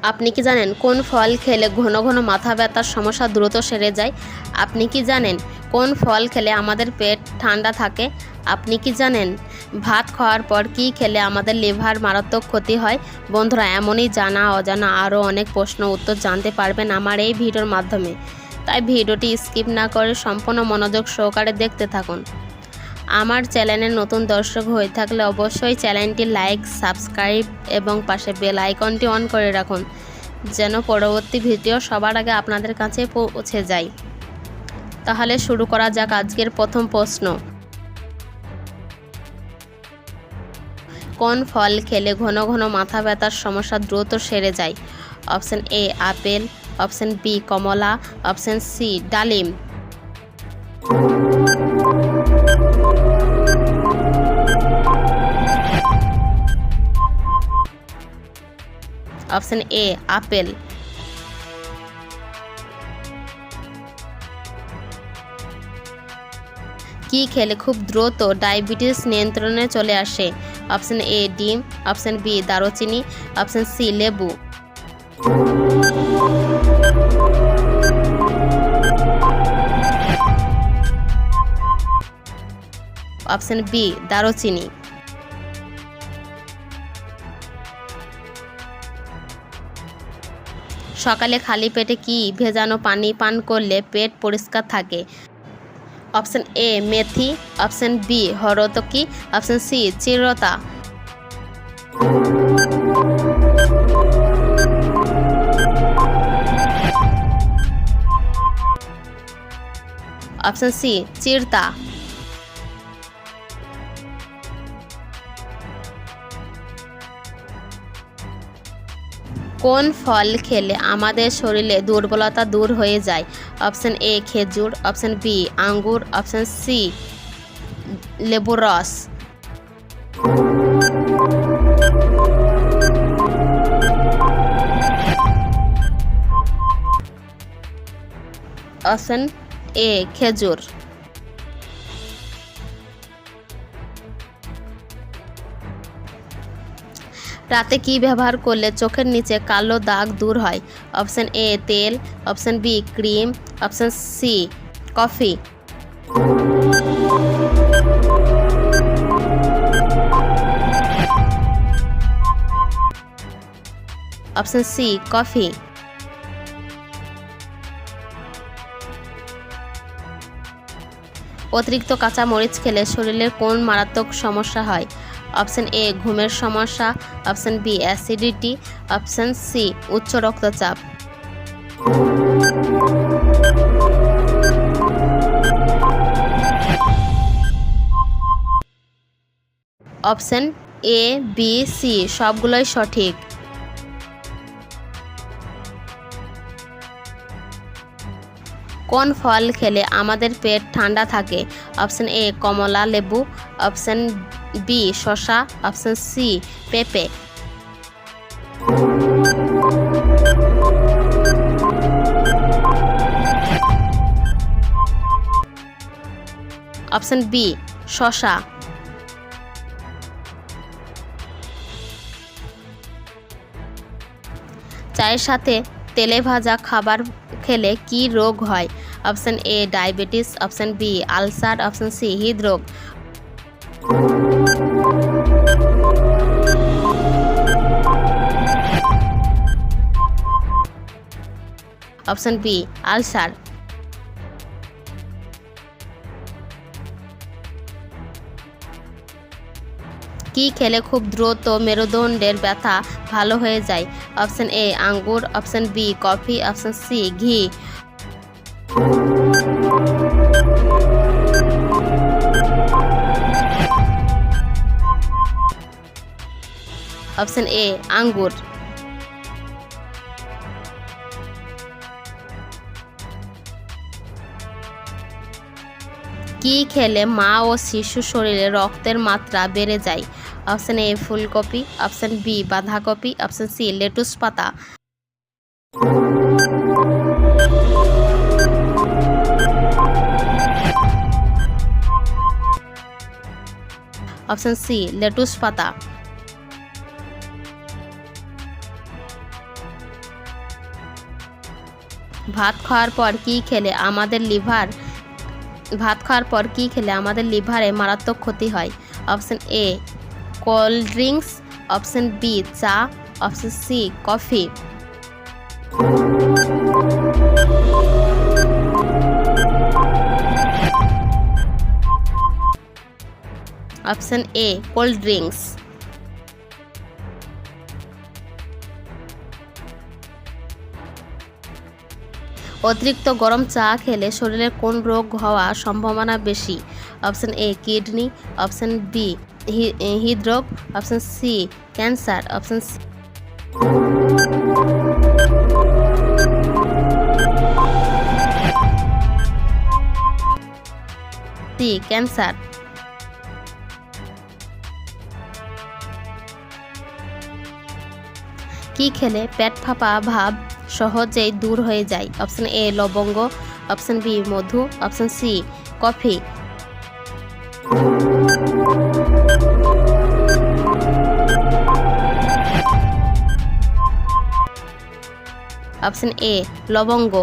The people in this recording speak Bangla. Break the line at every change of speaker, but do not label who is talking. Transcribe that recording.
আপনি কি জানেন কোন ফল খেলে ঘন ঘন মাথা ব্যথার সমস্যা দ্রুত সেরে যায়? আপনি কি জানেন কোন ফল খেলে আমাদের পেট ঠান্ডা থাকে? আপনি কি জানেন ভাত খাওয়ার পর কী খেলে আমাদের লিভার মারাত্মক ক্ষতি হয়? বন্ধুরা, এমনই জানা অজানা আরও অনেক প্রশ্ন উত্তর জানতে পারবেন আমার এই ভিডিওর মাধ্যমে। তাই ভিডিওটি স্কিপ না করে সম্পূর্ণ মনোযোগ সহকারে দেখতে থাকুন। আমার চ্যানেলে নতুন দর্শক হয়ে থাকলে অবশ্যই চ্যানেলটি লাইক, সাবস্ক্রাইব এবং পাশে বেল আইকনটি অন করে রাখুন, যেন পরবর্তী ভিডিও সবার আগে আপনাদের কাছে পৌঁছে যায়। তাহলে শুরু করা যাক আজকের প্রথম প্রশ্ন। কোন ফল খেলে ঘন ঘন মাথা ব্যথার সমস্যা দ্রুত সেরে যায়? Option A apple, option B কমলা, অপশন সি ডালিম। Option A apple. কি খেলে খুব দ্রুত ডায়াবেটিস নিয়ন্ত্রণে চলে আসে? অপশন এ ডিম, অপশন বি দারুচিনি, অপশন সি লেবু। অপশন বি দারুচিনি। সকালে খালি পেটে কি ভেজানো পানি পান করলে পেট পরিষ্কার থাকে? অপশন এ মেথি, অপশন বি হরতকি, অপশন সি চিরতা। অপশন সি চিরতা। কোন ফল খেলে আমাদের শরীরে দুর্বলতা দূর হয়ে যায়? অপশন এ খেজুর, অপশন বি আঙ্গুর, অপশন সি লেবুর রস। অপশন এ খেজুর। রাতে কি ব্যবহার করলে চোখের নিচে কালো দাগ দূর হয়? অপশন এ তেল, option B cream, option C coffee. Option C coffee. অতিরিক্ত কাঁচা মরিচ খেলে শরীরের কোন মারাত্মক সমস্যা হয়? অপশন এ ঘুমের সমস্যা, option B acidity, option C উচ্চ রক্তচাপ। অপশন এ বি সি সবগুলোই সঠিক। কোন ফল খেলে আমাদের পেট ঠান্ডা থাকে? অপশন এ কমলা লেবু, অপশন বি শসা, অপশন সি পেঁপে। অপশন বি শসা। চায়ের সাথে তেলে ভাজা খাবার খেলে কি রোগ হয়? Option A diabetes, option B ulcer, option C হৃদরোগ। Option B ulcer. কি খেলে খুব দ্রুত মেরুদণ্ডের ব্যথা ভালো হয়ে যায়? অপশন এ আঙ্গুর, option B coffee, option C ঘি। অপশন এ আঙ্গুর। কি খেলে মা ও শিশু শরীরে রক্তের মাত্রা বেড়ে যায়? অপশন এ ফুলকপি, অপশন বি বাঁধাকপি, অপশন সি লেটুস পাতা। অপশন সি লেটুস পাতা। ভাত খাওয়ার পর কি খেলে আমাদের লিভারে মারাত্মক ক্ষতি হয়? Option A cold drinks, option B চা, option C coffee. Option A cold drinks. অতিরিক্ত গরম চা খেলে শরীরে কোন রোগ হওয়ার সম্ভাবনা বেশি? Option A kidney, option B হৃদরোগ, option C cancer, option C cancer. কি খেলে পেট ফাঁপা ভাব সহজেই দূর হয়ে যায়? অপশন এ লবঙ্গ, অপশন বি মধু, option C coffee. Option A লবঙ্গ।